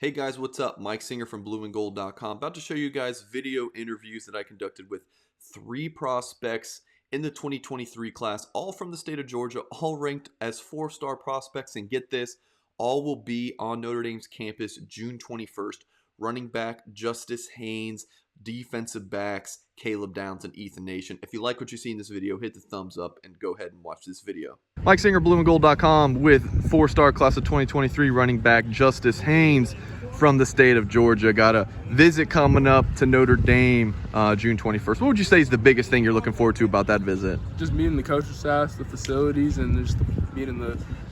Hey guys, what's up? Mike Singer from blueandgold.com. About to show you guys video interviews that I conducted with 3 prospects in the 2023 class, all from the state of Georgia, all ranked as 4-star prospects. And get this, all will be on Notre Dame's campus June 21st. Running back Justice Haynes, defensive backs Caleb Downs and Ethan Nation. If you like what you see in this video, hit the thumbs up and go ahead and watch this video. Mike Singer, blueandgold.com, with 4-star class of 2023 running back Justice Haynes from the state of Georgia. Got a visit coming up to Notre Dame June 21st. What would you say is the biggest thing you're looking forward to about that visit? Just meeting the coaching staff, the facilities, and just meeting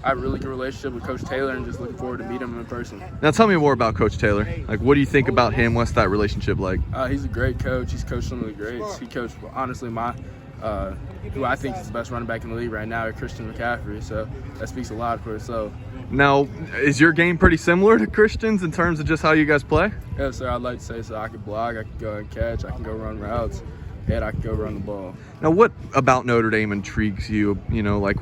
I have a really good relationship with Coach Taylor, and just looking forward to meeting him in person. Now tell me more about Coach Taylor. Like, what do you think about him? What's that relationship like? He's a great coach. He's coached some of the greats. He coached, honestly, who I think is the best running back in the league right now, Christian McCaffrey. So that speaks a lot for itself. Now, is your game pretty similar to Christian's in terms of just how you guys play? Yes, sir. I'd like to say so. I can block, I can go and catch, I can go run routes, and I can go run the ball. Now, what about Notre Dame intrigues you? You know, like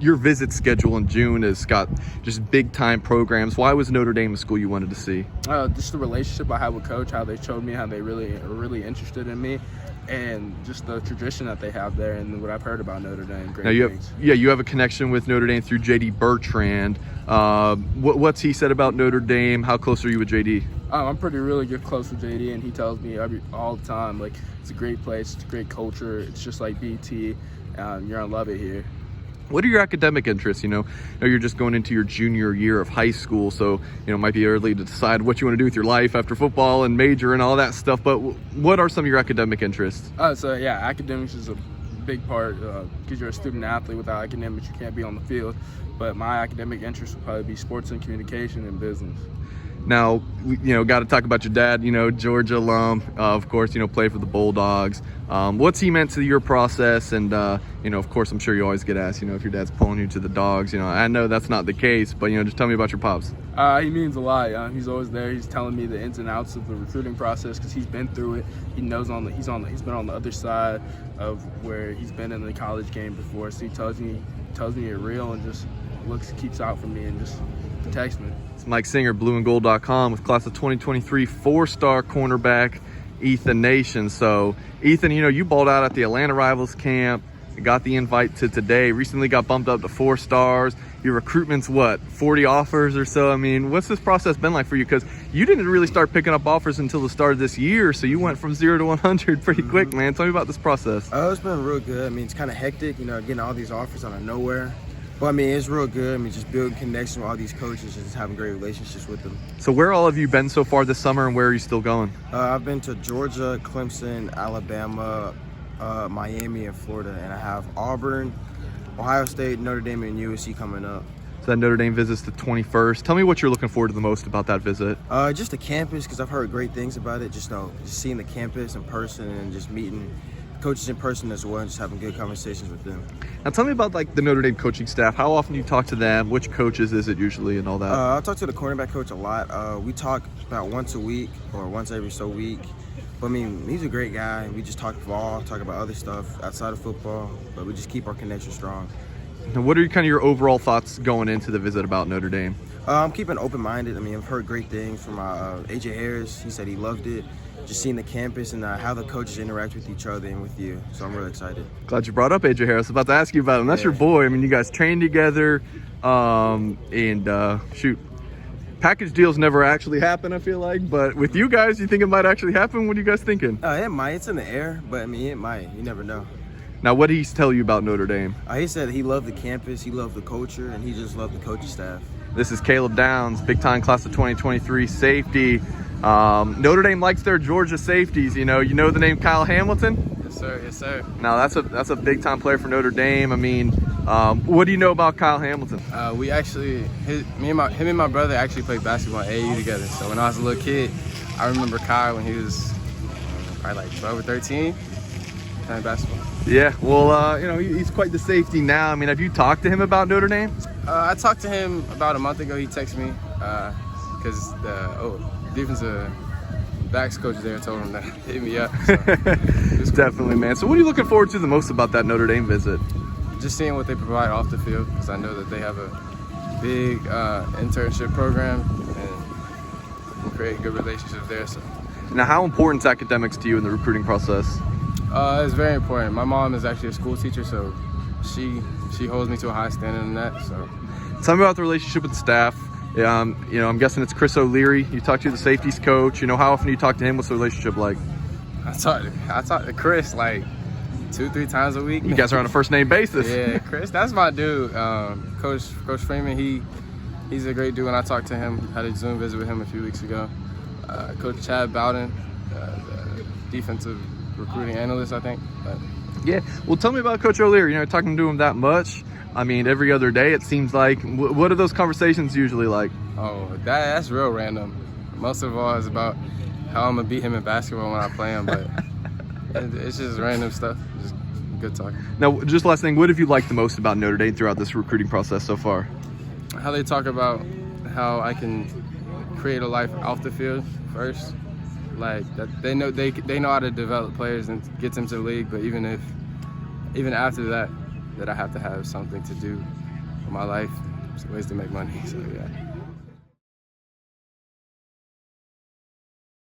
your visit schedule in June has got just big-time programs. Why was Notre Dame a school you wanted to see? Just the relationship I had with Coach, how they showed me how they really are really interested in me, and just the tradition that they have there, and what I've heard about Notre Dame. Great things. You have a connection with Notre Dame through J.D. Bertrand. What's he said about Notre Dame? How close are you with J.D.? I'm really good close with JD, and he tells me all the time, like, it's a great place, it's a great culture, it's just like BT, you're gonna love it here. What are your academic interests? You know, you're just going into your junior year of high school, so it might be early to decide what you want to do with your life after football and major and all that stuff. But what are some of your academic interests? Academics is a big part because you're a student athlete. Without academics, you can't be on the field. But my academic interests would probably be sports and communication and business. Now, got to talk about your dad, Georgia alum, of course, played for the Bulldogs. What's he meant to your process? And, of course, I'm sure you always get asked, if your dad's pulling you to the Dogs. I know that's not the case, but, just tell me about your pops. He means a lot. He's always there. He's telling me the ins and outs of the recruiting process because he's been through it. He knows he's been on the other side of where he's been in the college game before. So he tells me you're real and just keeps out for me and just text me. It's Mike Singer, blueandgold.com, with class of 2023 4-star cornerback Ethan Nation. So Ethan, you balled out at the Atlanta Rivals camp, got the invite to today, recently got bumped up to 4 stars. Your recruitment's 40 offers or so? I mean, what's this process been like for you? Because you didn't really start picking up offers until the start of this year, so you went from 0 to 100 pretty quick, man. Tell me about this process. It's been real good. I mean, it's kind of hectic, getting all these offers out of nowhere. But, I mean, it's real good. I mean, just building connection with all these coaches and just having great relationships with them. So where all have you been so far this summer, and where are you still going? I've been to Georgia, Clemson, Alabama, Miami, and Florida. And I have Auburn, Ohio State, Notre Dame, and USC coming up. So that Notre Dame visit's the 21st. Tell me what you're looking forward to the most about that visit. Just the campus, because I've heard great things about it. Just seeing the campus in person and just meeting coaches in person as well, and just having good conversations with them. Now tell me about the Notre Dame coaching staff. How often do you talk to them? Which coaches is it usually and all that? I talk to the cornerback coach a lot. We talk about once a week or once every so week. But I mean, he's a great guy. We just talk ball, talk about other stuff outside of football, but we just keep our connection strong. Now, what are your overall thoughts going into the visit about Notre Dame? I'm keeping open-minded. I mean, I've heard great things from AJ Harris. He said he loved it. Just seeing the campus and how the coaches interact with each other and with you. So I'm really excited. Glad you brought up AJ Harris. I was about to ask you about him. That's your boy. I mean, you guys train together. Shoot, package deals never actually happen, I feel like. But with you guys, you think it might actually happen? What are you guys thinking? It might. It's in the air. But, I mean, it might. You never know. Now, what did he tell you about Notre Dame? He said he loved the campus, he loved the culture, and he just loved the coaching staff. This is Caleb Downs, big-time class of 2023 safety. Notre Dame likes their Georgia safeties. You know the name Kyle Hamilton? Yes, sir. Yes, sir. Now, that's a big-time player for Notre Dame. I mean, what do you know about Kyle Hamilton? Him and my brother actually played basketball at AAU together. So when I was a little kid, I remember Kyle when he was probably like 12 or 13 playing basketball. Yeah, well, he's quite the safety now. I mean, have you talked to him about Notre Dame? I talked to him about a month ago. He texted me because the defensive backs coach there told him to hit me up. So Definitely, man. So what are you looking forward to the most about that Notre Dame visit? Just seeing what they provide off the field, because I know that they have a big internship program, and create good relationships there. So Now, how important is academics to you in the recruiting process? it's very important. My mom is actually a school teacher, so she holds me to a high standard in that. So Tell me about the relationship with the staff. I'm guessing it's Chris O'Leary. You talk to the safeties coach. How often do you talk to him? What's the relationship like? I talk to Chris like 2-3 times a week. You guys are on a first name basis. Yeah, Chris, that's my dude. Coach Freeman, he's a great dude. When I talked to him, had a Zoom visit with him a few weeks ago. Coach Chad Bowden, the defensive recruiting analyst, I think. Yeah. Well, tell me about Coach O'Leary. Talking to him that much. I mean, every other day it seems like. What are those conversations usually like? Oh, that's real random. Most of all is about how I'm gonna beat him in basketball when I play him, but it's just random stuff. Just good talking. Now, just last thing, what have you liked the most about Notre Dame throughout this recruiting process so far? How they talk about how I can create a life off the field first. Like that they know how to develop players and get them to the league, but even after that I have to have something to do with my life, ways to make money. So yeah.